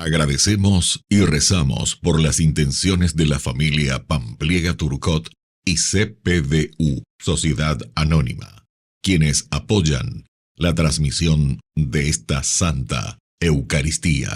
Agradecemos y rezamos por las intenciones de la familia Pampliega Turcot y CPDU, Sociedad Anónima, quienes apoyan la transmisión de esta Santa Eucaristía.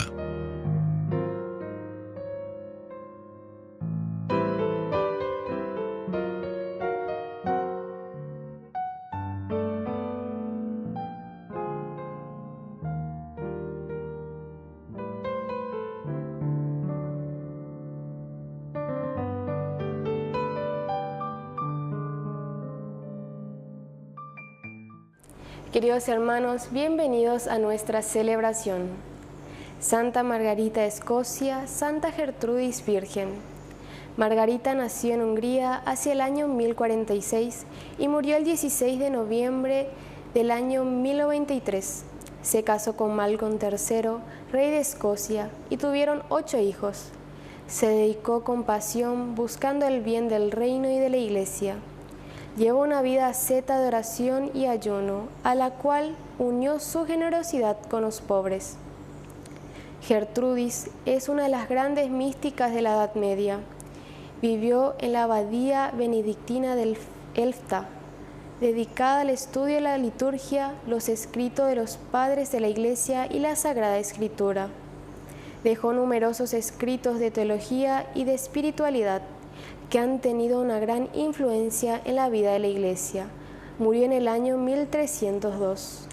Queridos hermanos, bienvenidos a nuestra celebración. Santa Margarita de Escocia, Santa Gertrudis Virgen. Margarita nació en Hungría hacia el año 1046 y murió el 16 de noviembre del año 1093. Se casó con Malcolm III, rey de Escocia, y tuvieron 8 hijos. Se dedicó con pasión buscando el bien del reino y de la Iglesia. Llevó una vida asceta de oración y ayuno, a la cual unió su generosidad con los pobres. Gertrudis es una de las grandes místicas de la Edad Media. Vivió en la abadía benedictina del Elfta, dedicada al estudio de la liturgia, los escritos de los padres de la Iglesia y la Sagrada Escritura. Dejó numerosos escritos de teología y de espiritualidad, que han tenido una gran influencia en la vida de la Iglesia. Murió en el año 1302.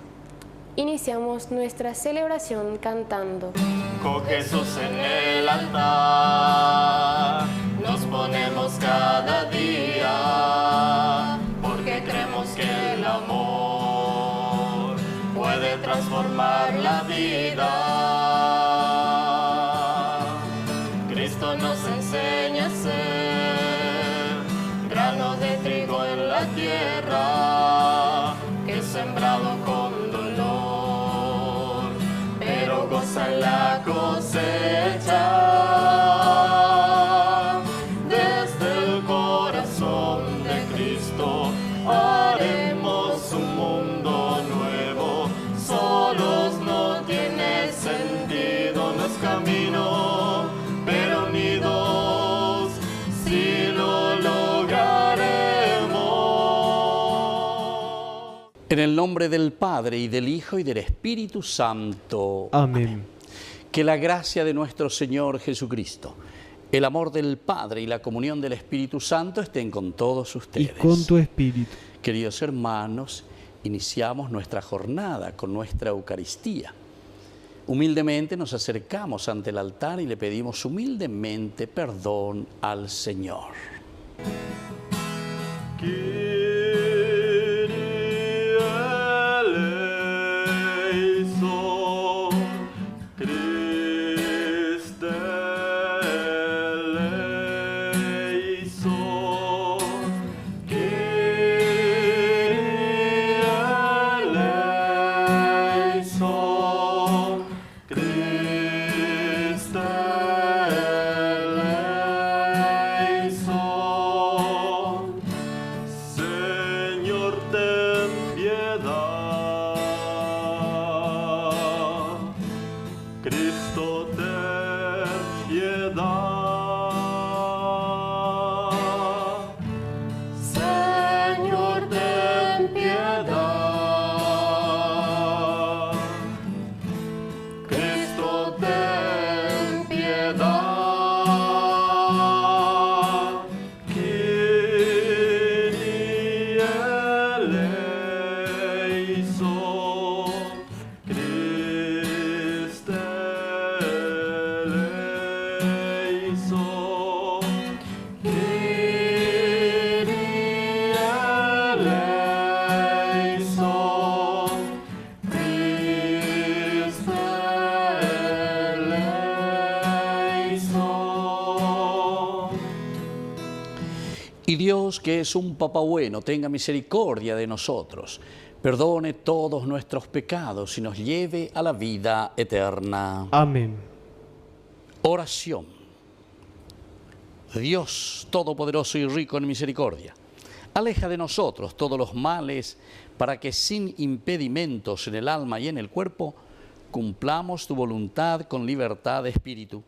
Iniciamos nuestra celebración cantando. Con Jesús en el altar, nos ponemos cada día, porque creemos que el amor puede transformar la vida. Cristo nos enseña a ser grano de trigo en la tierra, que es sembrado con dolor, pero goza la cosecha. Desde el corazón de Cristo haremos un mundo nuevo. Solos no tiene sentido nuestro camino, pero unidos sí lo lograremos. En el nombre del Padre, y del Hijo, y del Espíritu Santo. Amén. Que la gracia de nuestro Señor Jesucristo, el amor del Padre y la comunión del Espíritu Santo estén con todos ustedes. Y con tu espíritu. Queridos hermanos, iniciamos nuestra jornada con nuestra Eucaristía. Humildemente nos acercamos ante el altar y le pedimos humildemente perdón al Señor. Y Dios, que es un Papá bueno, tenga misericordia de nosotros, perdone todos nuestros pecados y nos lleve a la vida eterna. Amén. Oración. Dios Todopoderoso y rico en misericordia, aleja de nosotros todos los males, para que sin impedimentos en el alma y en el cuerpo cumplamos tu voluntad con libertad de espíritu.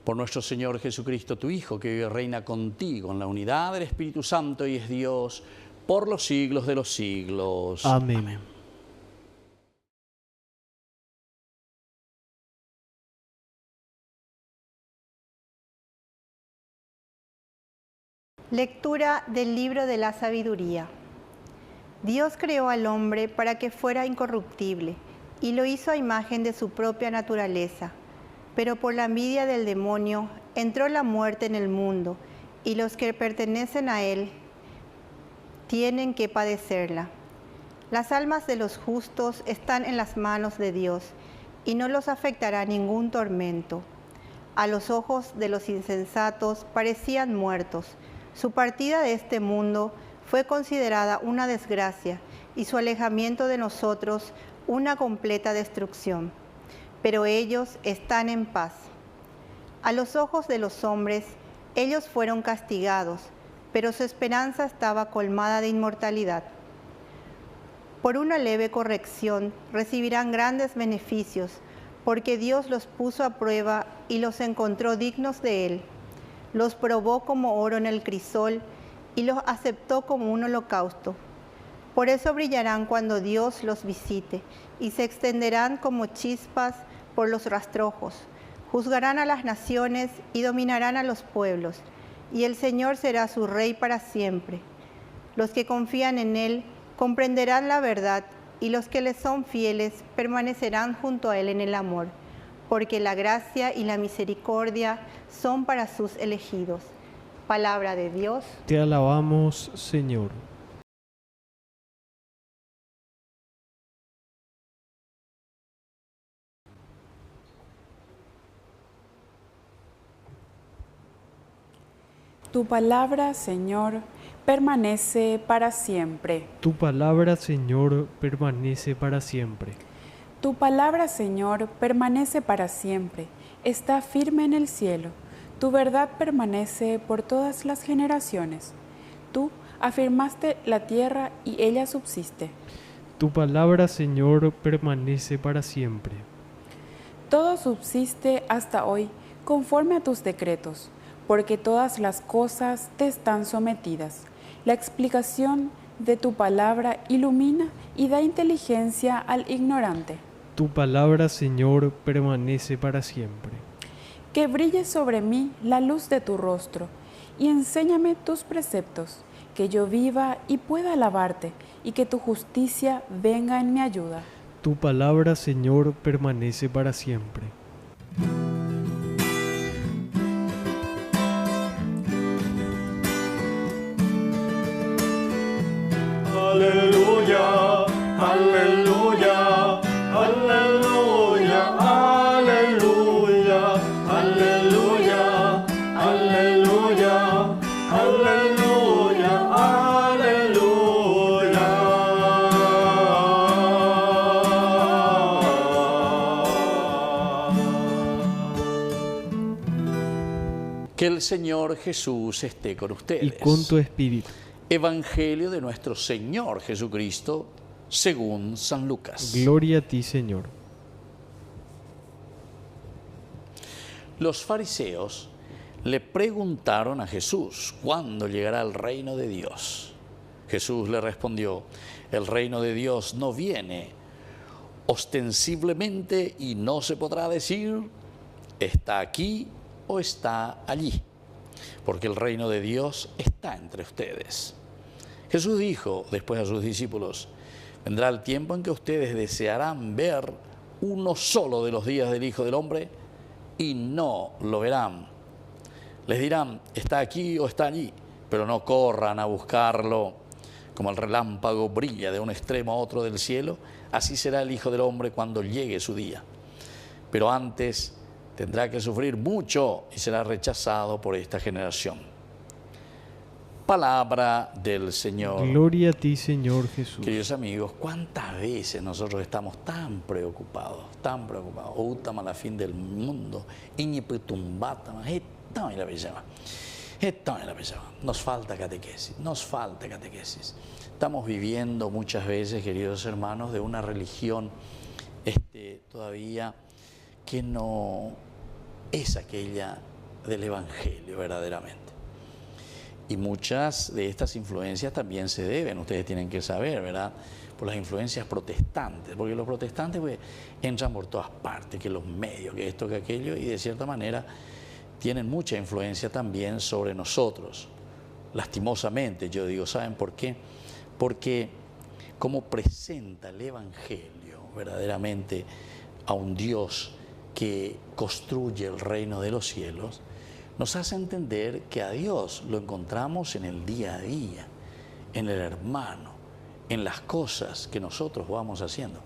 Por nuestro Señor Jesucristo, tu Hijo, que vive y reina contigo en la unidad del Espíritu Santo y es Dios por los siglos de los siglos. Amén. Amén. Lectura del libro de la sabiduría. Dios creó al hombre para que fuera incorruptible y lo hizo a imagen de su propia naturaleza. Pero por la envidia del demonio entró la muerte en el mundo y los que pertenecen a él tienen que padecerla. Las almas de los justos están en las manos de Dios y no los afectará ningún tormento. A los ojos de los insensatos parecían muertos. Su partida de este mundo fue considerada una desgracia y su alejamiento de nosotros una completa destrucción. Pero ellos están en paz. A los ojos de los hombres, ellos fueron castigados, pero su esperanza estaba colmada de inmortalidad. Por una leve corrección recibirán grandes beneficios, porque Dios los puso a prueba y los encontró dignos de Él. Los probó como oro en el crisol y los aceptó como un holocausto. Por eso brillarán cuando Dios los visite y se extenderán como chispas por los rastrojos. Juzgarán a las naciones y dominarán a los pueblos, y el Señor será su Rey para siempre. Los que confían en Él comprenderán la verdad, y los que le son fieles permanecerán junto a Él en el amor, porque la gracia y la misericordia son para sus elegidos. Palabra de Dios. Te alabamos, Señor. Tu palabra, Señor, permanece para siempre. Tu palabra, Señor, permanece para siempre. Tu palabra, Señor, permanece para siempre. Está firme en el cielo. Tu verdad permanece por todas las generaciones. Tú afirmaste la tierra y ella subsiste. Tu palabra, Señor, permanece para siempre. Todo subsiste hasta hoy conforme a tus decretos, porque todas las cosas te están sometidas. La explicación de tu palabra ilumina y da inteligencia al ignorante. Tu palabra, Señor, permanece para siempre. Que brille sobre mí la luz de tu rostro y enséñame tus preceptos, que yo viva y pueda alabarte y que tu justicia venga en mi ayuda. Tu palabra, Señor, permanece para siempre. Aleluya, aleluya, aleluya, aleluya, aleluya, aleluya, aleluya, aleluya. Que el Señor Jesús esté con ustedes. Y con tu espíritu. Evangelio de nuestro Señor Jesucristo, según San Lucas. Gloria a ti, Señor. Los fariseos le preguntaron a Jesús, ¿cuándo llegará el reino de Dios? Jesús le respondió, el reino de Dios no viene ostensiblemente y no se podrá decir, está aquí o está allí, porque el reino de Dios está entre ustedes. Jesús dijo después a sus discípulos, vendrá el tiempo en que ustedes desearán ver uno solo de los días del Hijo del Hombre y no lo verán. Les dirán, está aquí o está allí, pero no corran a buscarlo. Como el relámpago brilla de un extremo a otro del cielo, así será el Hijo del Hombre cuando llegue su día. Pero antes tendrá que sufrir mucho y será rechazado por esta generación. Palabra del Señor. Gloria a ti, Señor Jesús. Queridos amigos, ¿cuántas veces nosotros estamos tan preocupados? Última la fin del mundo. Nos falta catequesis. Estamos viviendo muchas veces, queridos hermanos, de una religión todavía que no es aquella del Evangelio verdaderamente. Y muchas de estas influencias también se deben, ustedes tienen que saber, ¿verdad?, por las influencias protestantes, porque los protestantes pues, entran por todas partes, que los medios, que esto, que aquello, y de cierta manera tienen mucha influencia también sobre nosotros. Lastimosamente, yo digo, ¿saben por qué? Porque como presenta el Evangelio verdaderamente a un Dios que construye el reino de los cielos, nos hace entender que a Dios lo encontramos en el día a día, en el hermano, en las cosas que nosotros vamos haciendo.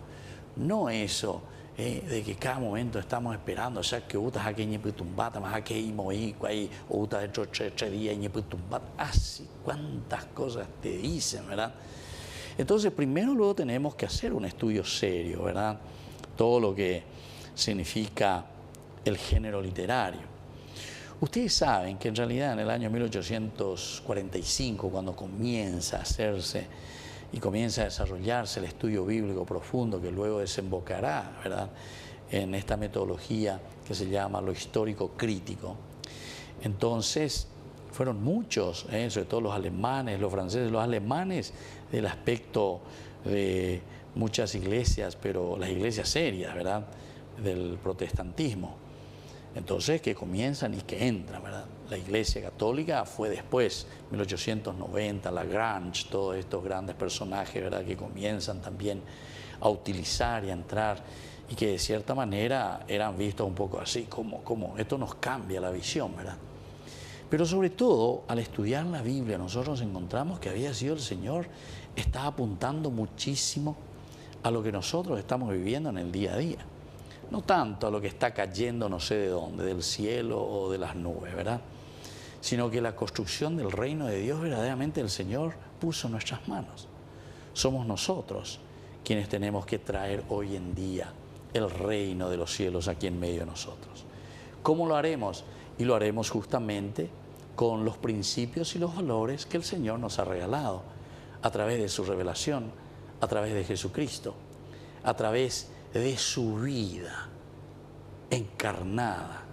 No eso de que cada momento estamos esperando, o sea, que utas aquí ñeputumbata, más aquí y moico ahí, o utas dentro de 3 días ñeputumbata, así cuántas cosas te dicen, ¿verdad? Entonces, primero luego tenemos que hacer un estudio serio, ¿verdad? Todo lo que significa el género literario. Ustedes saben que en realidad en el año 1845, cuando comienza a hacerse y comienza a desarrollarse el estudio bíblico profundo que luego desembocará, ¿verdad?, en esta metodología que se llama lo histórico crítico, entonces fueron muchos, sobre todo los alemanes, los franceses, los alemanes del aspecto de muchas iglesias, pero las iglesias serias, ¿verdad?, del protestantismo. Entonces, que comienzan y que entran, ¿verdad? La Iglesia Católica fue después, 1890, Lagrange, todos estos grandes personajes, ¿verdad?, que comienzan también a utilizar y a entrar y que de cierta manera eran vistos un poco así, como esto nos cambia la visión, ¿verdad? Pero sobre todo, al estudiar la Biblia, nosotros encontramos que había sido el Señor, está apuntando muchísimo a lo que nosotros estamos viviendo en el día a día. No tanto a lo que está cayendo no sé de dónde, del cielo o de las nubes, ¿verdad?, sino que la construcción del reino de Dios verdaderamente el Señor puso en nuestras manos. Somos nosotros quienes tenemos que traer hoy en día el reino de los cielos aquí en medio de nosotros. ¿Cómo lo haremos? Y lo haremos justamente con los principios y los valores que el Señor nos ha regalado a través de su revelación, a través de Jesucristo, a través de su vida encarnada.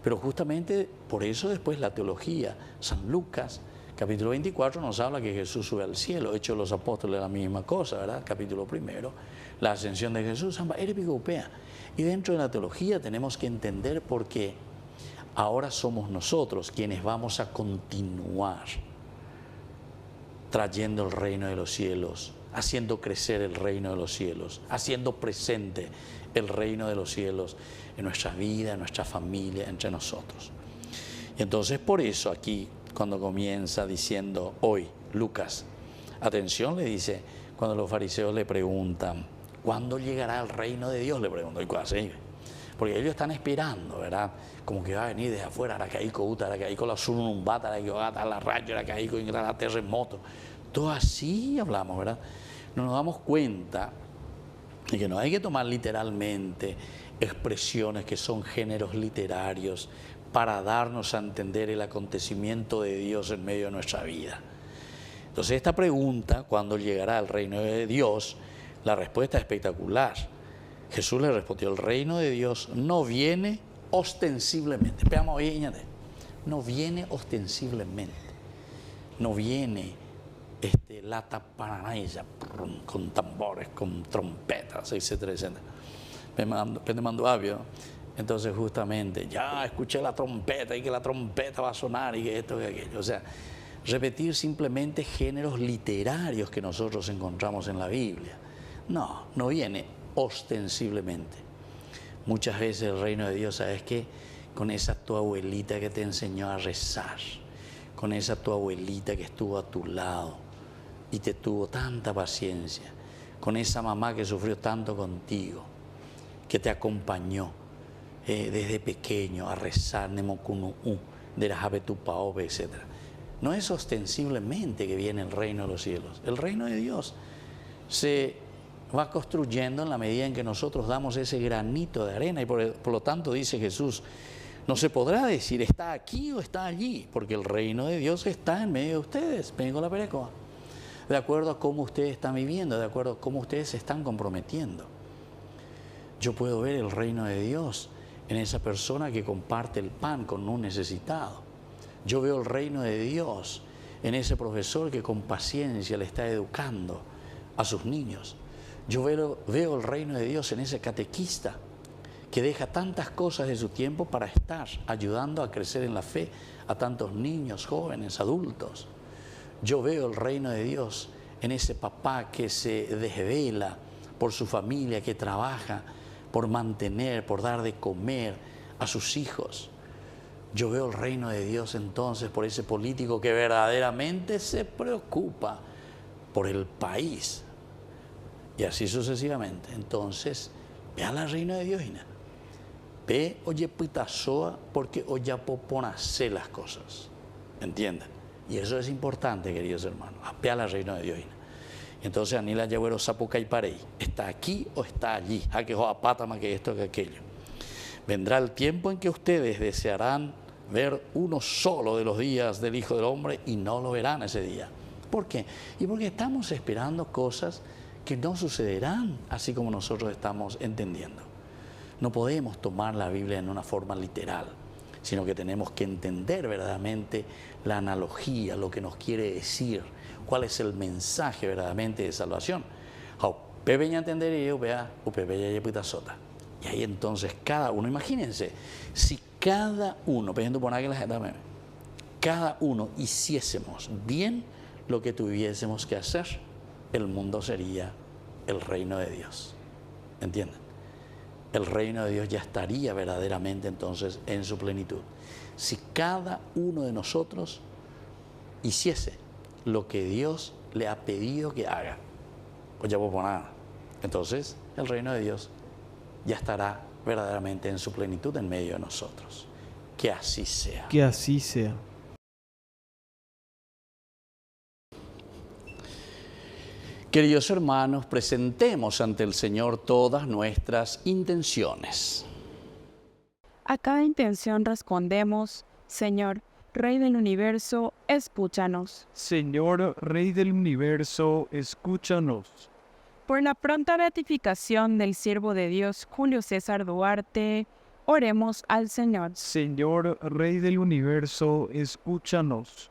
Pero justamente por eso después la teología, San Lucas, capítulo 24, nos habla que Jesús sube al cielo. Hechos de los Apóstoles, la misma cosa, ¿verdad? Capítulo 1, la ascensión de Jesús. Y dentro de la teología tenemos que entender por qué ahora somos nosotros quienes vamos a continuar trayendo el reino de los cielos, haciendo crecer el reino de los cielos, haciendo presente el reino de los cielos en nuestra vida, en nuestra familia, entre nosotros. Y entonces por eso aquí, cuando comienza diciendo hoy, Lucas, atención, le dice, cuando los fariseos le preguntan, ¿cuándo llegará el reino de Dios? Le pregunto, ¿y cuándo se vive? Porque ellos están esperando, ¿verdad? Como que va a venir desde afuera, Aracaíco, la Surunumbata, la rayo, Aracaíco, la terremoto. Todo así hablamos, ¿verdad? No nos damos cuenta de que no hay que tomar literalmente expresiones que son géneros literarios para darnos a entender el acontecimiento de Dios en medio de nuestra vida. Entonces esta pregunta, ¿cuándo llegará el reino de Dios?, la respuesta es espectacular. Jesús le respondió, el reino de Dios no viene ostensiblemente. No viene ostensiblemente. No viene lata paranaya con tambores, con trompetas, etcétera, etcétera. Me mandó audio. Entonces justamente, ya escuché la trompeta y que la trompeta va a sonar y que esto y aquello. O sea, repetir simplemente géneros literarios que nosotros encontramos en la Biblia. No, no viene ostensiblemente. Muchas veces el reino de Dios, ¿sabes qué? Con esa tu abuelita que te enseñó a rezar, con esa tu abuelita que estuvo a tu lado y te tuvo tanta paciencia, con esa mamá que sufrió tanto contigo, que te acompañó desde pequeño a rezar, etc. No es ostensiblemente que viene el reino de los cielos. El reino de Dios se va construyendo en la medida en que nosotros damos ese granito de arena y por lo tanto dice Jesús, no se podrá decir está aquí o está allí, porque el reino de Dios está en medio de ustedes. Vengo la perecoa. de acuerdo a cómo ustedes están viviendo, de acuerdo a cómo ustedes se están comprometiendo. Yo puedo ver el reino de Dios en esa persona que comparte el pan con un necesitado. Yo veo el reino de Dios en ese profesor que con paciencia le está educando a sus niños. Yo veo el reino de Dios en ese catequista que deja tantas cosas de su tiempo para estar ayudando a crecer en la fe a tantos niños, jóvenes, adultos. Yo veo el reino de Dios en ese papá que se desvela por su familia, que trabaja por mantener, por dar de comer a sus hijos. Yo veo el reino de Dios entonces por ese político que verdaderamente se preocupa por el país. Y así sucesivamente. Entonces, vea el reino de Dios, Ina. Ve, oye, pitazoa, porque oye, poponase las cosas. ¿Entienden? Y eso es importante, queridos hermanos. Vea el reino de Dios, Ina. Entonces, Anila Yagüero Zapuca y Parey, ¿está aquí o está allí? ¿A que joa pata más que esto que aquello? Vendrá el tiempo en que ustedes desearán ver uno solo de los días del Hijo del Hombre y no lo verán ese día. ¿Por qué? Y porque estamos esperando cosas que no sucederán así como nosotros estamos entendiendo. No podemos tomar la Biblia en una forma literal, sino que tenemos que entender verdaderamente la analogía, lo que nos quiere decir, cuál es el mensaje verdaderamente de salvación. Pepe ya entender y yo vea, Pepe ya lleva sota. Y ahí entonces cada uno, imagínense, si cada uno, cada uno hiciésemos bien lo que tuviésemos que hacer, el mundo sería el reino de Dios. ¿Entienden? El reino de Dios ya estaría verdaderamente entonces en su plenitud. Si cada uno de nosotros hiciese lo que Dios le ha pedido que haga, pues ya por nada. Entonces el reino de Dios ya estará verdaderamente en su plenitud en medio de nosotros. Que así sea. Que así sea. Queridos hermanos, presentemos ante el Señor todas nuestras intenciones. A cada intención respondemos, Señor, Rey del universo, escúchanos. Señor, Rey del universo, escúchanos. Por la pronta beatificación del siervo de Dios, Julio César Duarte, oremos al Señor. Señor, Rey del universo, escúchanos.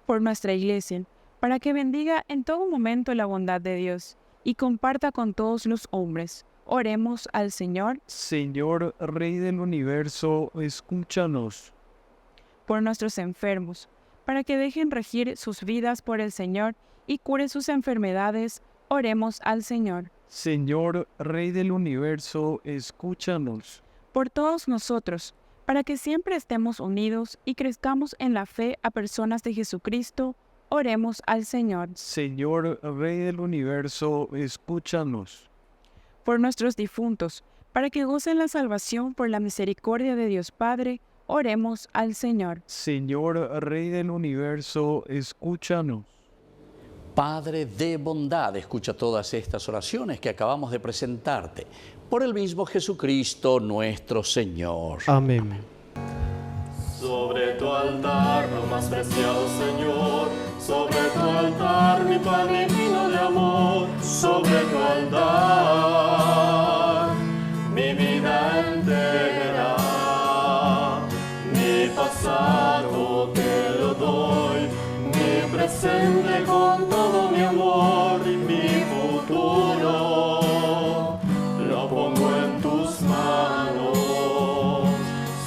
Por nuestra Iglesia, para que bendiga en todo momento la bondad de Dios y comparta con todos los hombres. Oremos al Señor. Señor, Rey del universo, escúchanos. Por nuestros enfermos, para que dejen regir sus vidas por el Señor y cure sus enfermedades. Oremos al Señor. Señor, Rey del universo, escúchanos. Por todos nosotros, para que siempre estemos unidos y crezcamos en la fe a personas de Jesucristo. Oremos al Señor. Señor, Rey del universo, escúchanos. Por nuestros difuntos, para que gocen la salvación por la misericordia de Dios Padre, oremos al Señor. Señor, Rey del universo, escúchanos. Padre de bondad, escucha todas estas oraciones que acabamos de presentarte. Por el mismo Jesucristo nuestro Señor. Amén. Sobre tu altar, lo más preciado, Señor, sobre tu altar, mi pan y vino de amor, sobre tu altar, mi vida entera, mi pasado te lo doy, mi presente con todo mi amor y mi futuro, lo pongo en tus manos.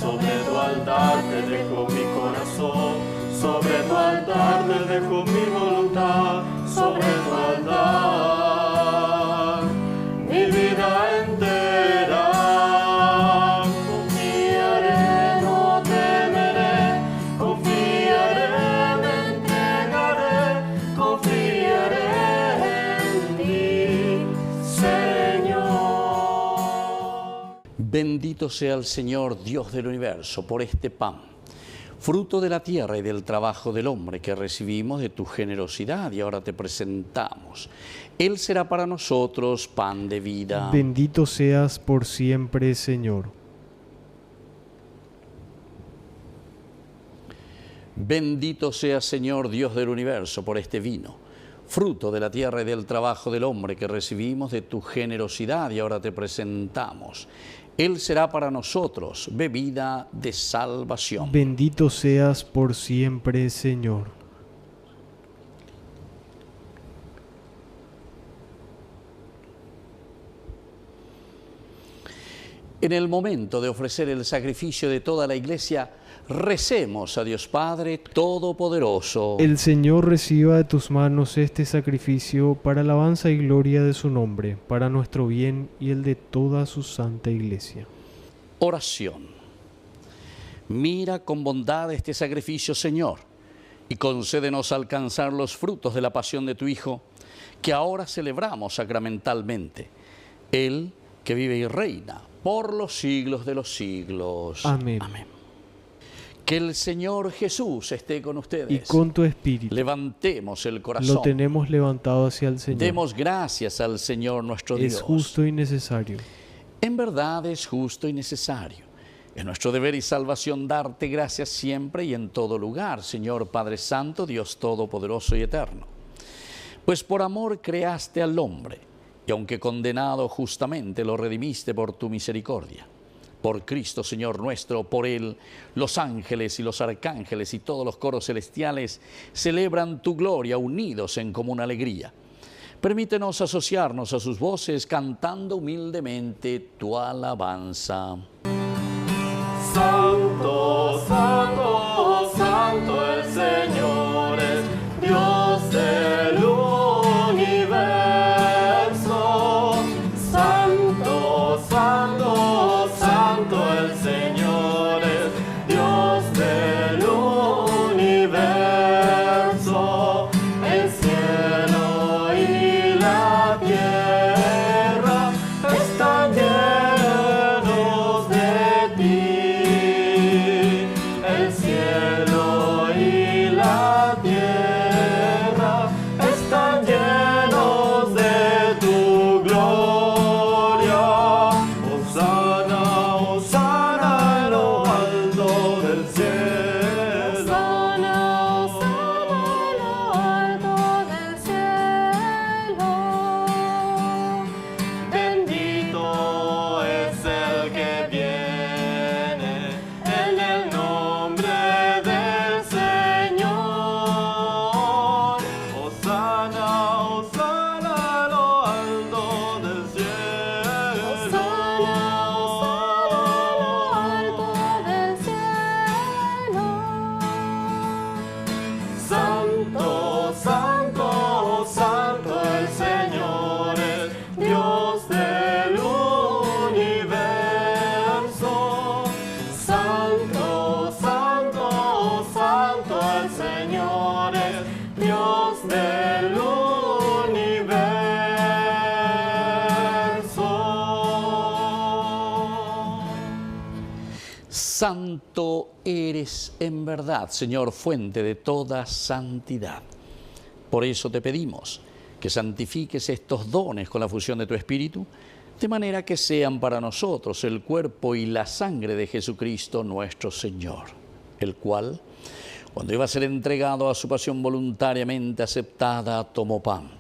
Sobre tu altar te dejo mi corazón, sobre tu altar te dejo mi voluntad, sobre tu altar mi vida entera. Confiaré, no temeré, confiaré, me entregaré, confiaré en ti, Señor. Bendito sea el Señor, Dios del universo, por este pan, fruto de la tierra y del trabajo del hombre que recibimos de tu generosidad y ahora te presentamos. Él será para nosotros pan de vida. Bendito seas por siempre, Señor. Bendito sea, Señor, Dios del universo, por este vino, fruto de la tierra y del trabajo del hombre que recibimos de tu generosidad y ahora te presentamos. Él será para nosotros bebida de salvación. Bendito seas por siempre, Señor. En el momento de ofrecer el sacrificio de toda la Iglesia, recemos a Dios Padre Todopoderoso. El Señor reciba de tus manos este sacrificio para alabanza y gloria de su nombre, para nuestro bien y el de toda su santa Iglesia. Oración. Mira con bondad este sacrificio, Señor, y concédenos alcanzar los frutos de la pasión de tu Hijo, que ahora celebramos sacramentalmente. Él que vive y reina por los siglos de los siglos. Amén. Amén. Que el Señor Jesús esté con ustedes. Y con tu espíritu. Levantemos el corazón. Lo tenemos levantado hacia el Señor. Demos gracias al Señor nuestro Dios. Es justo y necesario. En verdad es justo y necesario. Es nuestro deber y salvación darte gracias siempre y en todo lugar, Señor Padre Santo, Dios Todopoderoso y Eterno. Pues por amor creaste al hombre, y aunque condenado justamente lo redimiste por tu misericordia. Por Cristo, Señor nuestro, por Él, los ángeles y los arcángeles y todos los coros celestiales celebran tu gloria unidos en común alegría. Permítenos asociarnos a sus voces cantando humildemente tu alabanza. Santo, santo, santo el Señor es Dios del universo. Santo, santo, santo el Señor es Dios del universo. El cielo y la tierra están llenos de ti. El cielo y la tierra están llenos de tu gloria. Hosana, hosana en lo alto del cielo. Hosana, hosana en lo alto del cielo. Bendito es el que viene en el nombre del Señor. Hosana, hosana en lo alto del cielo. Hosana, hosana en lo alto del cielo. Santo, santo, santo el Señor es Dios del universo. Santo, santo, santo el Señor es Dios del universo. Santo eres en verdad, Señor, fuente de toda santidad. Por eso te pedimos que santifiques estos dones con la fusión de tu Espíritu, de manera que sean para nosotros el cuerpo y la sangre de Jesucristo nuestro Señor, el cual, cuando iba a ser entregado a su pasión voluntariamente aceptada, tomó pan.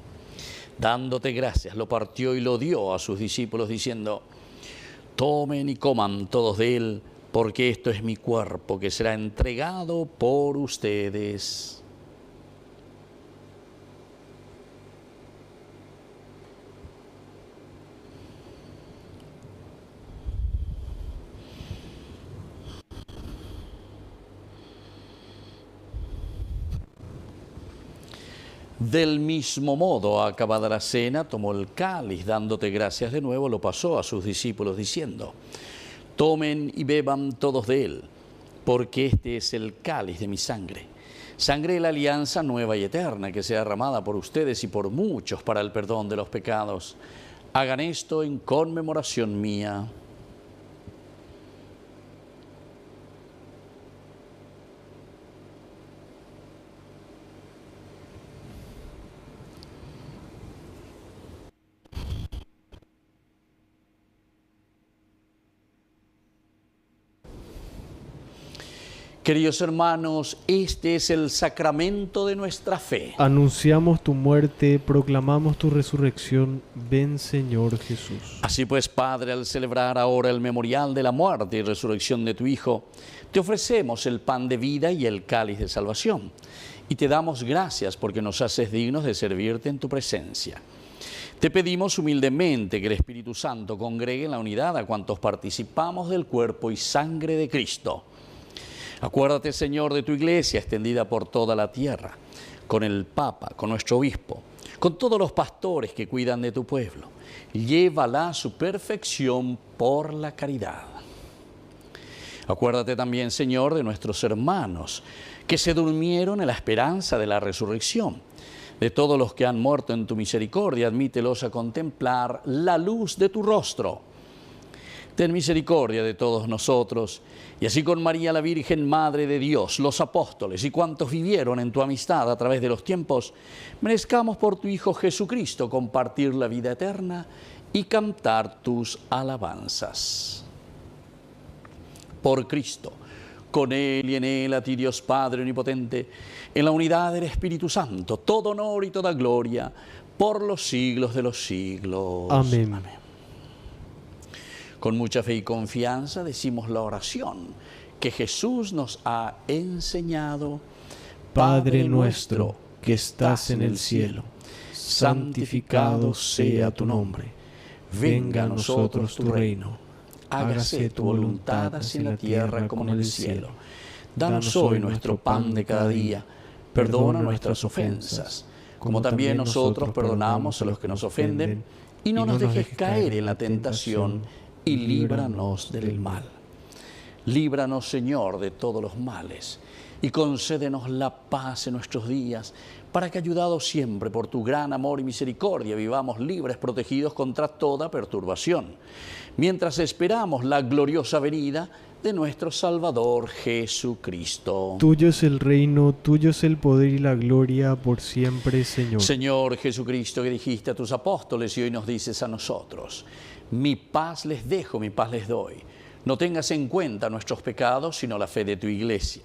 Dándote gracias, lo partió y lo dio a sus discípulos, diciendo: tomen y coman todos de él, porque esto es mi cuerpo que será entregado por ustedes. Del mismo modo, acabada la cena, tomó el cáliz, dándote gracias de nuevo, lo pasó a sus discípulos, diciendo: tomen y beban todos de él, porque este es el cáliz de mi sangre, sangre de la alianza nueva y eterna, que sea derramada por ustedes y por muchos para el perdón de los pecados. Hagan esto en conmemoración mía. Queridos hermanos, este es el sacramento de nuestra fe. Anunciamos tu muerte, proclamamos tu resurrección. Ven, Señor Jesús. Así pues, Padre, al celebrar ahora el memorial de la muerte y resurrección de tu Hijo, te ofrecemos el pan de vida y el cáliz de salvación. Y te damos gracias porque nos haces dignos de servirte en tu presencia. Te pedimos humildemente que el Espíritu Santo congregue en la unidad a cuantos participamos del cuerpo y sangre de Cristo. Acuérdate, Señor, de tu iglesia extendida por toda la tierra, con el Papa, con nuestro obispo, con todos los pastores que cuidan de tu pueblo. Llévala a su perfección por la caridad. Acuérdate también, Señor, de nuestros hermanos que se durmieron en la esperanza de la resurrección. De todos los que han muerto en tu misericordia, admítelos a contemplar la luz de tu rostro. Ten misericordia de todos nosotros, y así con María la Virgen, Madre de Dios, los apóstoles y cuantos vivieron en tu amistad a través de los tiempos, merezcamos por tu Hijo Jesucristo compartir la vida eterna y cantar tus alabanzas. Por Cristo, con Él y en Él, a ti Dios Padre Omnipotente, en la unidad del Espíritu Santo, todo honor y toda gloria, por los siglos de los siglos. Amén. Amén. Con mucha fe y confianza decimos la oración que Jesús nos ha enseñado. Padre nuestro que estás en el cielo, santificado sea tu nombre. Venga a nosotros tu reino. Hágase tu voluntad así en la tierra como en el cielo. Danos hoy nuestro pan de cada día. Perdona nuestras ofensas, como también nosotros perdonamos a los que nos ofenden. Y no nos dejes caer en la tentación, y líbranos del mal. Líbranos, Señor, de todos los males, y concédenos la paz en nuestros días, para que, ayudados siempre por tu gran amor y misericordia, vivamos libres, protegidos contra toda perturbación, mientras esperamos la gloriosa venida de nuestro Salvador Jesucristo. Tuyo es el reino, tuyo es el poder y la gloria por siempre, Señor. Señor Jesucristo, que dijiste a tus apóstoles y hoy nos dices a nosotros: mi paz les dejo, mi paz les doy. No tengas en cuenta nuestros pecados, sino la fe de tu iglesia.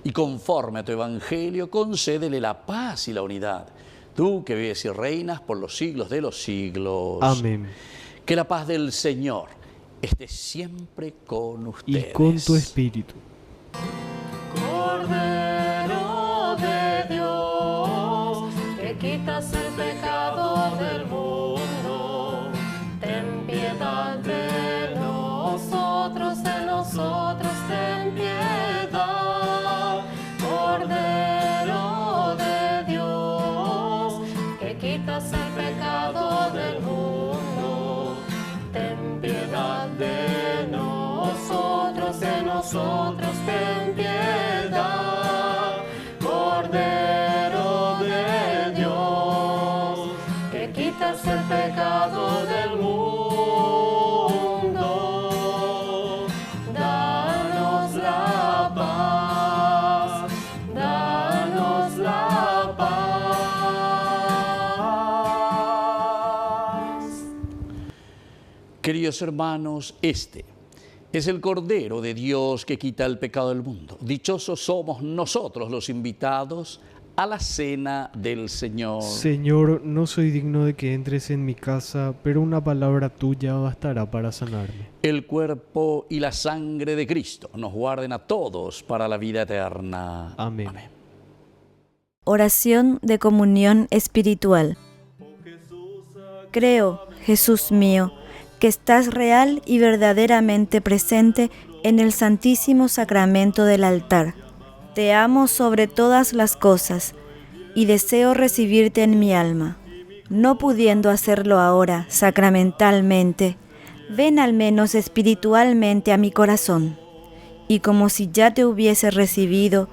Y conforme a tu evangelio, concédele la paz y la unidad. Tú que vives y reinas por los siglos de los siglos. Amén. Que la paz del Señor esté siempre con ustedes. Y con tu espíritu. Cordero de Dios, que quitas el pecado del mundo, ten piedad de nosotros ten piedad. Cordero de Dios, que quitas el pecado del mundo, ten piedad de nosotros ten piedad. Cordero de Dios, que quitas el pecado del mundo, danos la paz, danos la paz. Queridos hermanos, este es el Cordero de Dios que quita el pecado del mundo. Dichosos somos nosotros los invitados a la cena del Señor. Señor, no soy digno de que entres en mi casa, pero una palabra tuya bastará para sanarme. El cuerpo y la sangre de Cristo nos guarden a todos para la vida eterna. Amén. Amén. Oración de comunión espiritual. Creo, Jesús mío, que estás real y verdaderamente presente en el Santísimo Sacramento del altar. Te amo sobre todas las cosas y deseo recibirte en mi alma. No pudiendo hacerlo ahora sacramentalmente, ven al menos espiritualmente a mi corazón. Y como si ya te hubiese recibido,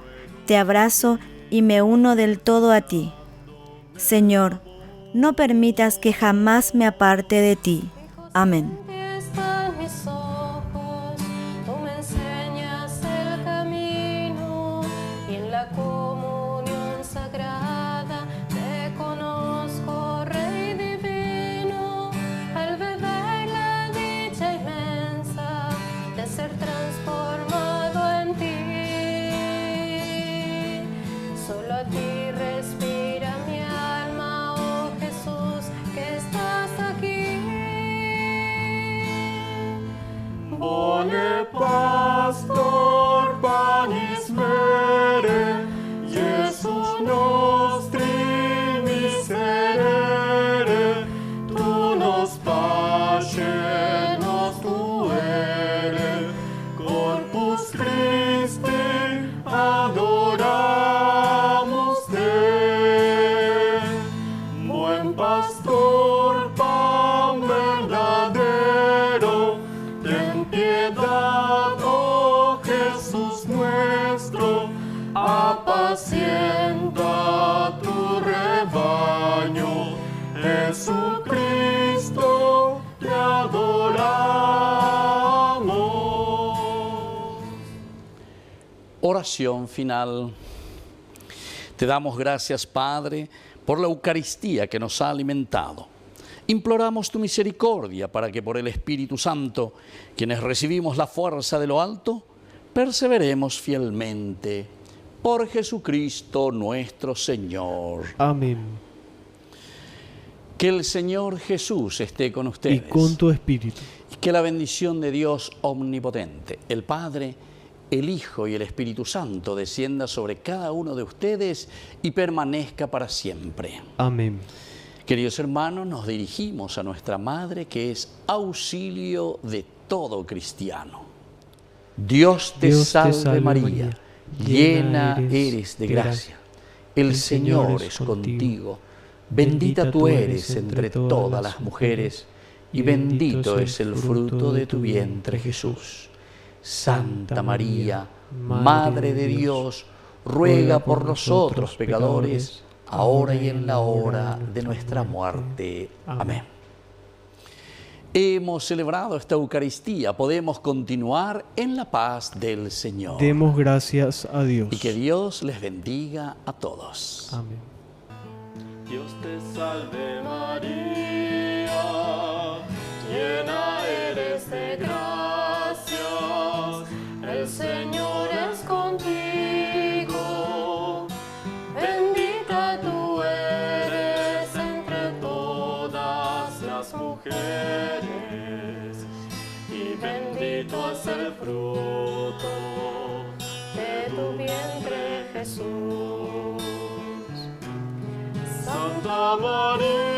te abrazo y me uno del todo a ti. Señor, no permitas que jamás me aparte de ti. Amén. Están mis ojos, tú me enseñas el camino, y en la comunión sagrada te conozco, Rey divino, al beber la dicha inmensa de ser transformado en ti. ti respira mi alma, oh Jesús, que estás aquí. Bone pastor panis mere, Jesús nostri miserere, tu nos pace, nos tuere, corpus Christi adoramos te. Buen pastor, pan verdadero, ten piedad, oh Jesús nuestro, apacienta tu rebaño, Jesucristo, te adoramos. Oración final. Te damos gracias, Padre, por la Eucaristía que nos ha alimentado. Imploramos tu misericordia para que por el Espíritu Santo, quienes recibimos la fuerza de lo alto, perseveremos fielmente. Por Jesucristo nuestro Señor. Amén. Que el Señor Jesús esté con ustedes. Y con tu espíritu. Y que la bendición de Dios omnipotente, el Padre, el Hijo y el Espíritu Santo descienda sobre cada uno de ustedes y permanezca para siempre. Amén. Queridos hermanos, nos dirigimos a nuestra Madre, que es auxilio de todo cristiano. Dios te salve María, llena eres de gracia. El Señor es contigo. Bendita tú eres entre todas las mujeres, y bendito es el fruto de tu vientre, Jesús. Santa María, Madre de Dios, ruega por nosotros pecadores, ahora y en la hora de nuestra muerte. Amén. Hemos celebrado esta Eucaristía, podemos continuar en la paz del Señor. Demos gracias a Dios. Y que Dios les bendiga a todos. Amén. Dios te salve María, llena eres de gracias, el Señor es contigo, bendita tú eres entre todas las mujeres, y bendito es el fruto de tu vientre, Jesús. Santa María,